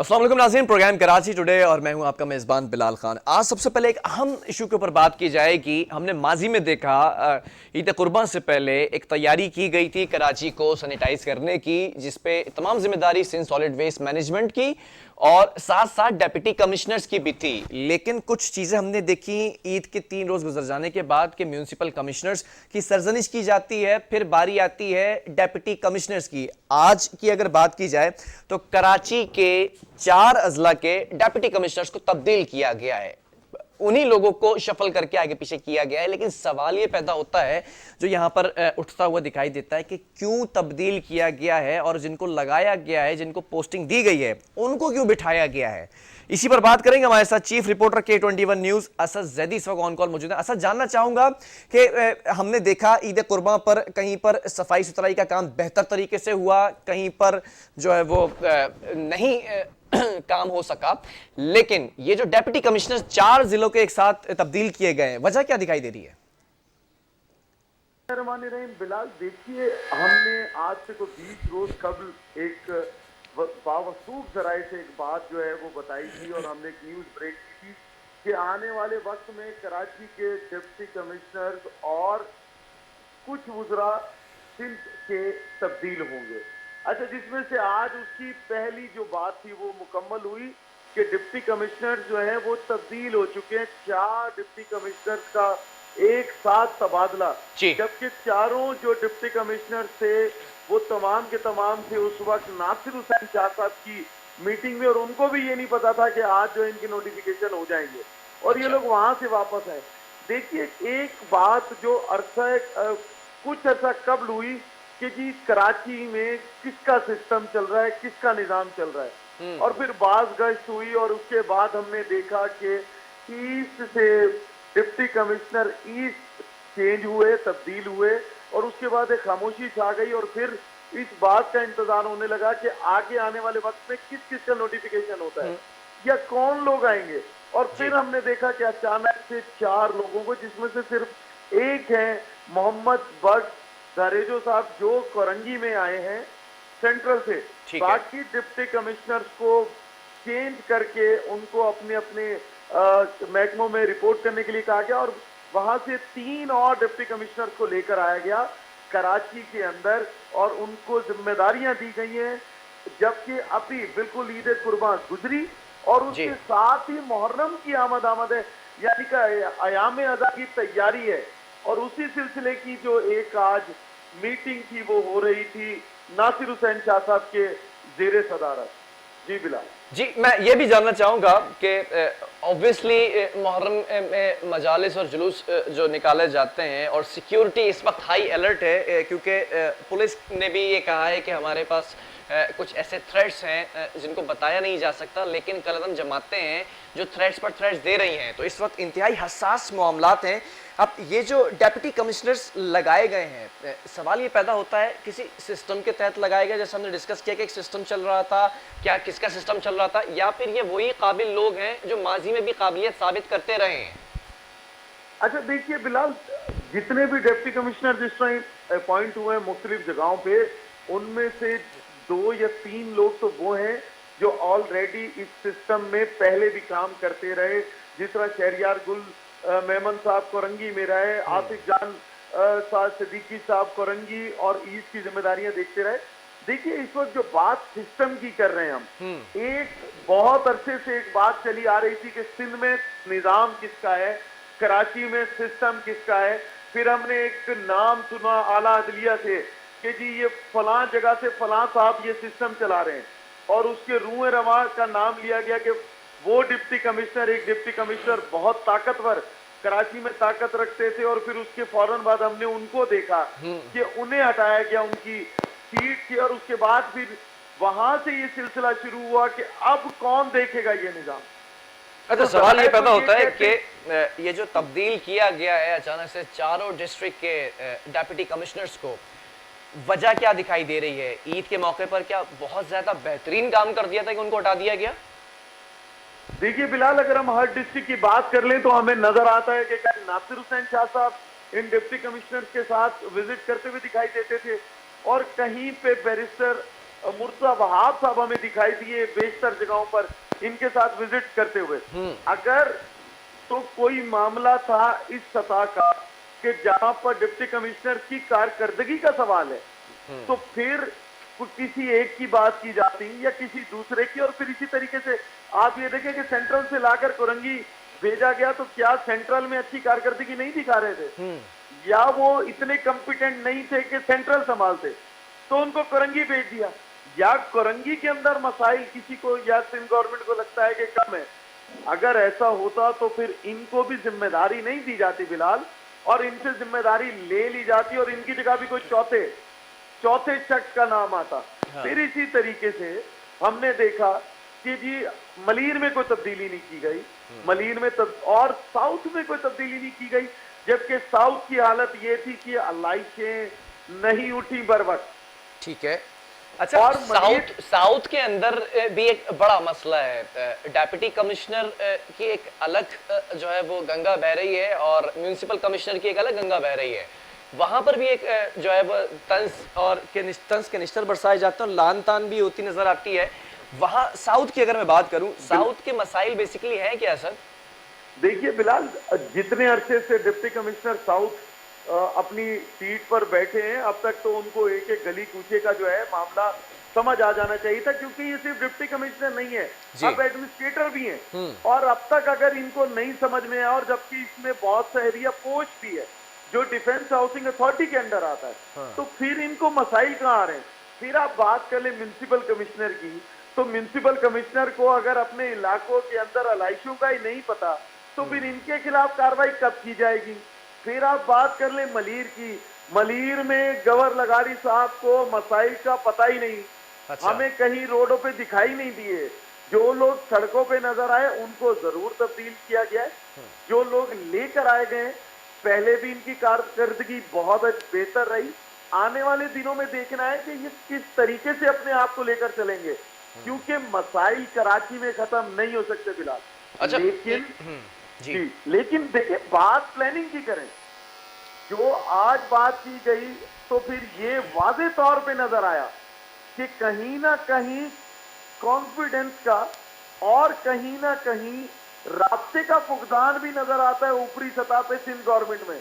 अस्सलाम वालेकुम नाज़रीन, प्रोग्राम कराची टुडे और मैं हूं आपका मेज़बान बिलाल खान। आज सबसे पहले एक अहम इशू के ऊपर बात की जाएगी। हमने माजी में देखा ईद कुर्बान से पहले एक तैयारी की गई थी कराची को सैनिटाइज करने की, जिसपे तमाम जिम्मेदारी सिंध सॉलिड वेस्ट मैनेजमेंट की और साथ साथ डेप्यूटी कमिश्नर्स की भी थी। लेकिन कुछ चीज़ें हमने देखी ईद के 3 रोज़ गुजर जाने के बाद कि म्यूनसिपल कमिश्नर्स की सरजनिश की जाती है, फिर बारी आती है डेप्यूटी कमिश्नर्स की। आज की अगर बात की जाए तो कराची के 4 अजला के डेप्यूटी कमिश्नर्स को तब्दील किया गया है, उन्हीं लोगों को शफल करके आगे पीछे किया गया है। लेकिन सवाल यह पैदा होता है जो यहां पर उठता हुआ दिखाई देता है कि क्यों तब्दील किया गया है और जिनको लगाया गया है, जिनको पोस्टिंग दी गई है, उनको क्यों बिठाया गया है। इसी पर बात करेंगे। हमारे साथ chief reporter K21 news Asad Zaidi इस वक्त ऑन कॉल मौजूद है। असद, जानना चाहूंगा कि हमने देखा ईद कुर्बान पर कहीं पर सफाई सुथराई का काम बेहतर तरीके से हुआ, कहीं पर जो है वो नहीं काम हो सका। लेकिन ये जो डेप्यूटी कमिश्नर 4 जिलों के एक साथ तब्दील किए गए हैं, वजह क्या दिखाई दे रही है? बिलाल, देखिए, हमने आज से तो 20 रोज कबल एक बावसूख जराए से एक बात जो है वो बताई थी और हमने एक न्यूज ब्रेक की थी कि आने वाले वक्त में कराची के डिप्टी कमिश्नर और कुछ वुज़रा सिंध के तब्दील होंगे। अच्छा, जिसमें से आज उसकी पहली जो बात थी वो मुकम्मल हुई कि डिप्टी कमिश्नर जो है वो तब्दील हो चुके हैं। 4 डिप्टी कमिश्नर का एक साथ तबादला, जबकि चारों जो डिप्टी कमिश्नर थे वो तमाम के तमाम थे उस वक्त नासिर हुसैन शाह साहब की मीटिंग में, और उनको भी ये नहीं पता था कि आज जो इनकी नोटिफिकेशन हो जाएंगे और ये लोग वहां से वापस आए। देखिए, एक बात जो कुछ अर्सा कबल हुई कि जी कराची में किसका सिस्टम चल रहा है, किसका निजाम चल रहा है, और फिर बाज गश्त हुई और उसके बाद हमने देखा कि ईस्ट से डिप्टी कमिश्नर ईस्ट चेंज हुए, तब्दील हुए, और उसके बाद एक खामोशी छा गई और फिर इस बात का इंतजार होने लगा कि आगे आने वाले वक्त में किस किस का नोटिफिकेशन होता है या कौन लोग आएंगे। और फिर हमने देखा कि अचानक से 4 लोगों को, जिसमें से सिर्फ एक है मोहम्मद बट दारेजो साहब जो कोरंगी में आए हैं सेंट्रल से, बाकी डिप्टी कमिश्नर्स को चेंज करके उनको अपने अपने महकमों में रिपोर्ट करने के लिए कहा गया और वहां से 3 और डिप्टी कमिश्नर को लेकर आया गया कराची के अंदर और उनको जिम्मेदारियां दी गई हैं। जबकि अभी बिल्कुल ईद कुर्बान गुजरी और उसके साथ ही मुहर्रम की आमद है, यानी कि अयाम अज़ा की तैयारी है, और उसी सिलसिले की जो एक आज मीटिंग थी वो हो रही थी नासिर हुसैन शाह साहब के ज़ेरे सदारत। जी बिलाल जी, मैं ये भी जानना चाहूंगा कि ऑब्वियसली मुहर्रम में मजालिस और जुलूस जो निकाले जाते हैं और सिक्योरिटी इस वक्त हाई अलर्ट है, क्योंकि पुलिस ने भी ये कहा है कि हमारे पास कुछ ऐसे थ्रेट्स हैं जिनको बताया नहीं जा सकता, लेकिन कलदम जमाते हैं जो थ्रेट्स पर थ्रेट्स दे रही हैं। तो इस वक्त इंतहाई हसास मामलात हैं। अब ये जो डेप्यूटी कमिश्नर्स लगाए गए हैं, सवाल ये पैदा होता है किसी सिस्टम के तहत लगाए गए, जैसे हमने डिस्कस किया कि एक सिस्टम चल रहा था, क्या किसका सिस्टम चल रहा था, या फिर ये वही काबिल लोग हैं जो माजी में भी काबिलियत साबित करते रहे हैं? अच्छा, देखिए बिलाल, जितने भी डिप्टी कमिश्नर जिस तरह अपॉइंट हुए हैं मुख्तलिफ जगहों पे, उनमें से 2 या 3 लोग तो वो हैं जो ऑलरेडी इस सिस्टम में पहले भी काम करते रहे, जिस तरह शहरियार गुल मेमन साहब कोरंगी में रहे, आसिफ जान साहब सिद्दीकी साहब कोरंगी और ईस्ट की जिम्मेदारियां देखते रहे। देखिए, इस वक्त जो बात सिस्टम की कर रहे हैं हम, एक बहुत अरसे से एक बात चली आ रही थी कि सिंध में निजाम किसका है, कराची में सिस्टम किसका है। फिर हमने एक नाम सुना आला अदलिया से कि जी ये फलां जगह से फलां साहब ये सिस्टम चला रहे हैं, और उसके रूए रवा का नाम लिया गया कि वो डिप्टी कमिश्नर, एक डिप्टी कमिश्नर बहुत ताकतवर कराची में ताकत रखते थे, और फिर उसके फौरन बाद हमने उनको देखा कि उन्हें हटाया गया उनकी सीट से, और उसके बाद फिर वहां से ये सिलसिला शुरू हुआ कि अब कौन देखेगा ये निजाम। अच्छा, सवाल ये पैदा होता है कि ये जो तब्दील किया गया है अचानक से चारों डिस्ट्रिक्ट के डेप्यूटी कमिश्नर्स को, वजह क्या दिखाई दे रही है? ईद के मौके पर क्या बहुत ज्यादा बेहतरीन काम कर दिया था कि उनको हटा दिया गया? देखिए बिलाल, अगर हम हर डिस्ट्रिक्ट की बात कर लें तो हमें नजर आता है कि नासिर हुसैन शाह साहब इन डिप्टी कमिश्नर के साथ विजिट करते हुए दिखाई देते थे, और कहीं पे बैरिस्टर मुर्तजा वहाब साहब हमें दिखाई दिए बेशतर जगहों पर इनके साथ विजिट करते हुए। अगर तो कोई मामला था इस सतह का कि जहां पर डिप्टी कमिश्नर की कारकर्दगी का सवाल है, तो फिर किसी एक की बात की जाती या किसी दूसरे की। और फिर इसी तरीके से आप ये देखें कि सेंट्रल से लाकर कोरंगी भेजा गया, तो क्या सेंट्रल में अच्छी कारकर्दगी नहीं दिखा रहे थे, या वो इतने कॉम्पिटेंट नहीं थे कि सेंट्रल संभालते, तो उनको कोरंगी भेज दिया। या कोरंगी के अंदर मसाइल किसी को या सिंध गवर्नमेंट को लगता है कि कम है। अगर ऐसा होता तो फिर इनको भी जिम्मेदारी नहीं दी जाती बिलाल, और इनसे जिम्मेदारी ले ली जाती और इनकी जगह भी कोई चौथे शख्स का नाम आता। फिर इसी तरीके से हमने देखा कि जी मलीर में कोई तब्दीली नहीं की गई, मलीर में और साउथ में कोई तब्दीली नहीं की गई, जबकि साउथ की हालत ये थी कि अलाइशें नहीं उठी बर वक्त। ठीक है। अच्छा, और साउथ के अंदर भी एक बड़ा मसला है। डेप्यूटी कमिश्नर की एक अलग जो है वो गंगा बह रही है और म्यूनिसिपल कमिश्नर की एक अलग गंगा बह रही है। वहां पर भी एक जो है वो तंस के निश्तर बरसाए जाते हैं और लान तान भी होती नजर आती है। वहां साउथ की अगर मैं बात करूं, साउथ के मसाइल बेसिकली है क्या सर? देखिए बिलाल, जितने अरसे से डिप्टी कमिश्नर साउथ अपनी सीट पर बैठे हैं, अब तक तो उनको एक एक गली कूचे का जो है मामला समझ आ जाना चाहिए था, क्योंकि ये सिर्फ डिप्टी कमिश्नर नहीं है, अब एडमिनिस्ट्रेटर भी हैं। और अब तक अगर इनको नहीं समझ में आया, और जबकि इसमें बहुत सा एरिया पोस्ट भी है जो डिफेंस हाउसिंग अथॉरिटी के अंडर आता है, तो फिर इनको मसाइल कहाँ आ रहे हैं। फिर आप बात कर ले म्युनिसिपल कमिश्नर की, तो म्युनिसिपल कमिश्नर को अगर अपने इलाकों के अंदर अलाइशों का ही नहीं पता, तो फिर इनके खिलाफ कार्रवाई कब की जाएगी। फिर आप बात कर ले मलीर की, मलीर में गवर लगारी साहब को मसाइल का पता ही नहीं। अच्छा। हमें कहीं रोडों पे दिखाई नहीं दिए। जो लोग सड़कों पे नजर आए उनको जरूर तब्दील किया गया है, जो लोग लेकर आए गए पहले भी इनकी कारकर्दगी बहुत बेहतर रही। आने वाले दिनों में देखना है कि ये किस तरीके से अपने आप को लेकर चलेंगे, क्योंकि मसाइल कराची में खत्म नहीं हो सकते फिलहाल। अच्छा, लेकिन जी लेकिन देखिए, बात प्लानिंग की करें, जो आज बात की गई, तो फिर ये वाज़े तौर पे नजर आया कि कहीं ना कहीं कॉन्फिडेंस का और कहीं ना कहीं रास्ते का फुकदान भी नजर आता है ऊपरी सतह पे सिंध गवर्नमेंट में,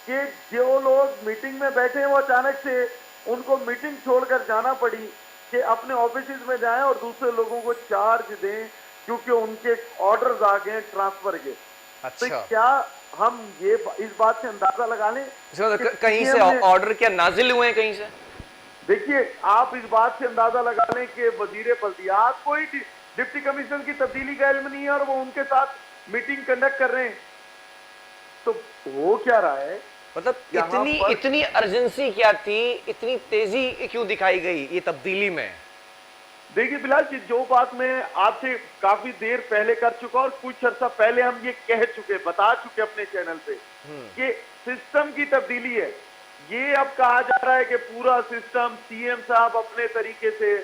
कि जो लोग मीटिंग में बैठे हैं वो अचानक से उनको मीटिंग छोड़कर जाना पड़ी कि अपने ऑफिस में जाएं और दूसरे लोगों को चार्ज दें, क्योंकि उनके ऑर्डर्स आ गए ट्रांसफर के। अच्छा। तो क्या हम ये इस बात से अंदाजा लगा लें कहीं से ऑर्डर क्या नाजिल हुए हैं कहीं से? देखिए, आप इस बात से अंदाजा लगा लें कि वजीर बल्दियात कोई डिप्टी कमिश्नर की तब्दीली का इल्म नहीं है और वो उनके साथ मीटिंग कंडक्ट कर रहे हैं। तो हो क्या रहा है, मतलब इतनी अर्जेंसी क्या थी, इतनी तेजी क्यों दिखाई गई ये तब्दीली में? देखिए बिलाल जी, जो बात मैं आपसे काफी देर पहले कर चुका और कुछ अर्सा पहले हम ये कह चुके, बता चुके अपने चैनल पे कि सिस्टम की तब्दीली है। ये अब कहा जा रहा है कि पूरा सिस्टम सीएम साहब अपने तरीके से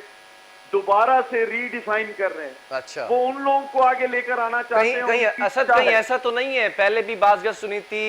दोबारा से रीडिफाइन कर रहे हैं। अच्छा। वो उन लोगों को आगे लेकर आना चाहते हैं। कहीं असद कहीं ऐसा तो नहीं है? पहले भी बाज़ सुनी थी,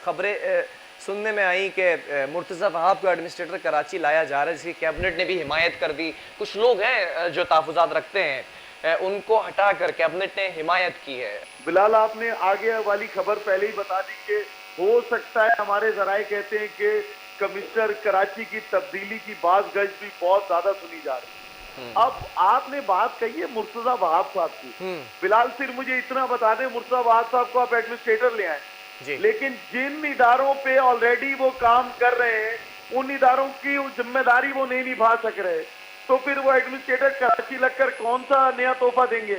खबरें सुनने में आई कि मुर्तज़ा वहाब को एडमिनिस्ट्रेटर कराची लाया जा रहा है, जिसकी कैबिनेट ने भी हिमायत कर दी। कुछ लोग हैं जो तहफ़्फ़ुज़ात रखते हैं, उनको हटा कर कैबिनेट ने हिमायत की है। बिलाल, आपने आगे वाली खबर पहले ही बता दी कि हो सकता है, हमारे जराए कहते हैं कि कमिश्नर कराची की तब्दीली की बात गज भी बहुत ज्यादा सुनी जा रही है। अब आपने बात कही है मुर्तजा वहाब साहब की। बिलाल, सिर्फ मुझे इतना बता दें, मुर्तजा वहाब साहब को आप एडमिनिस्ट्रेटर ले आए, लेकिन जिन इदारों पे ऑलरेडी वो काम कर रहे हैं, उन इदारों की जिम्मेदारी वो नहीं निभा सक रहे, तो फिर वो एडमिनिस्ट्रेटर कराची लगकर कौन सा नया तोहफा देंगे।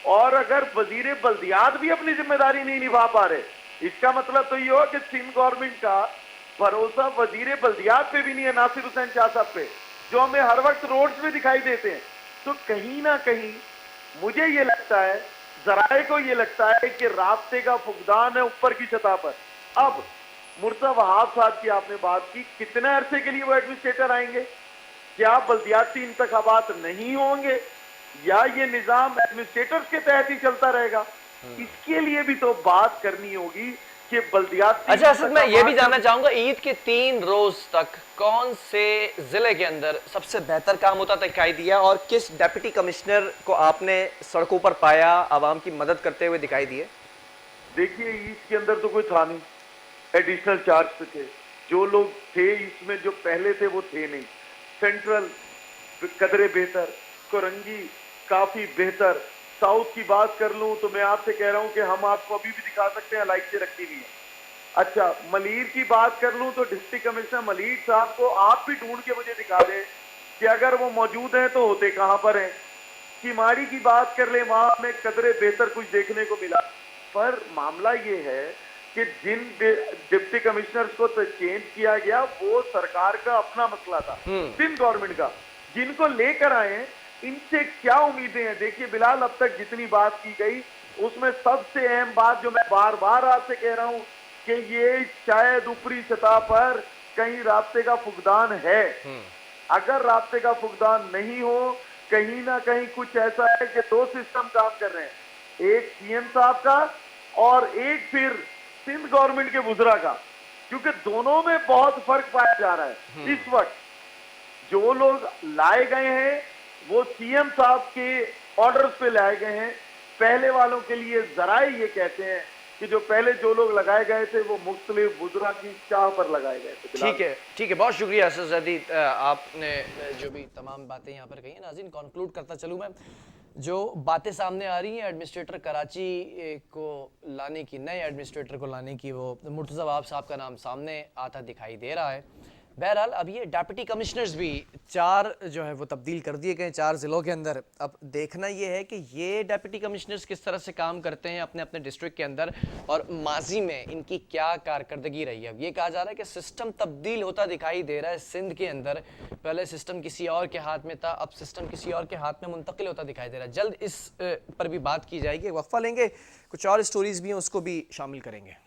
और अगर वजीर बल्दियात भी अपनी जिम्मेदारी नहीं निभा पा रहे, इसका मतलब तो ये हो कि सिंध गवर्नमेंट का भरोसा वजीर बल्दियात पे भी नहीं है, नासिर हुसैन शाह साहब पे, जो हमें हर वक्त रोड्स पे दिखाई देते हैं। तो कहीं ना कहीं मुझे ये लगता है, जराए को ये लगता है कि रास्ते का फुकदान है ऊपर की सतह पर। अब मुर्तजा वहाब साहब की आपने बात की, कितने अरसे के लिए वो एडमिनिस्ट्रेटर आएंगे? क्या बल्दियाती इंतखाबात नहीं होंगे, या ये निजाम एडमिनिस्ट्रेटर्स के तहत ही चलता रहेगा? इसके लिए भी तो बात करनी होगी कि बल्दियाती। अच्छा असद, मैं ये भी जानना चाहूंगा, ईद के 3 रोज तक कौन से जिले के अंदर सबसे बेहतर काम होता दिखाई दिया और किस डिप्टी कमिश्नर को आपने सड़कों पर पाया, आवाम की मदद करते हुए दिखाई दिए? देखिए, ईद के अंदर तो कोई था नहीं, एडिशनल चार्ज पे थे। जो लोग थे इसमें, जो पहले थे वो थे नहीं। सेंट्रल कदरे बेहतर, कोरंगी काफी बेहतर। साउथ की बात कर लूं तो मैं आपसे कह रहा हूं कि हम आपको अभी भी दिखा सकते हैं, लाइट से रखी हुई है। अच्छा, मलीर की बात कर लूं तो डिप्टी कमिश्नर मलीर साहब को आप भी ढूंढ के मुझे दिखा दें कि अगर वो मौजूद हैं तो होते कहां पर हैं। चिमाड़ी की बात कर ले, वहां में कदरे बेहतर कुछ देखने को मिला। पर मामला ये है कि जिन डिप्टी कमिश्नर्स को तो चेंज किया गया वो सरकार का अपना मसला था, सिंध गवर्नमेंट का। जिनको लेकर आए इनसे क्या उम्मीदें हैं? देखिए बिलाल, अब तक जितनी बात की गई उसमें सबसे अहम बात जो मैं बार बार आपसे कह रहा हूं कि ये शायद ऊपरी सतह पर कहीं राब्ते का फुकदान है। अगर राब्ते का फुकदान नहीं हो, कहीं ना कहीं कुछ ऐसा है कि 2 सिस्टम काम कर रहे हैं, एक सीएम साहब का और एक फिर सिंध गवर्नमेंट के वुज़रा का, क्योंकि दोनों में बहुत फर्क पाया जा रहा है। इस वक्त जो लोग लाए गए हैं वो सीएम साहब के ऑर्डर्स पे लाए गए हैं। पहले वालों के लिए जराए ये कहते हैं कि जो पहले जो लोग लगाए गए थे वो मुख्तलिफ वुज़रा की चाह पर लगाए गए थे। ठीक है, बहुत शुक्रिया असद ज़ैदी, आपने जो भी तमाम बातें यहाँ पर कही हैं। नाज़रीन, कंक्लूड करता चलूँ मैं, जो बातें सामने आ रही हैं एडमिनिस्ट्रेटर कराची को लाने की, नए एडमिनिस्ट्रेटर को लाने की, वो मुर्तज़ा वहाब साहब का नाम सामने आता दिखाई दे रहा है। बहरहाल अब ये डिप्टी कमिश्नर्स भी 4 जो है वो तब्दील कर दिए गए 4 ज़िलों के अंदर। अब देखना ये है कि ये डिप्टी कमिश्नर्स किस तरह से काम करते हैं अपने अपने डिस्ट्रिक्ट के अंदर और माजी में इनकी क्या कारकर्दगी रही है। अब ये कहा जा रहा है कि सिस्टम तब्दील होता दिखाई दे रहा है सिंध के अंदर। पहले सिस्टम किसी और के हाथ में था, अब सिस्टम किसी और के हाथ में मुंतकिल होता दिखाई दे रहा है। जल्द इस पर भी बात की जाएगी। वक्फा लेंगे, कुछ और स्टोरीज भी हैं उसको भी शामिल करेंगे।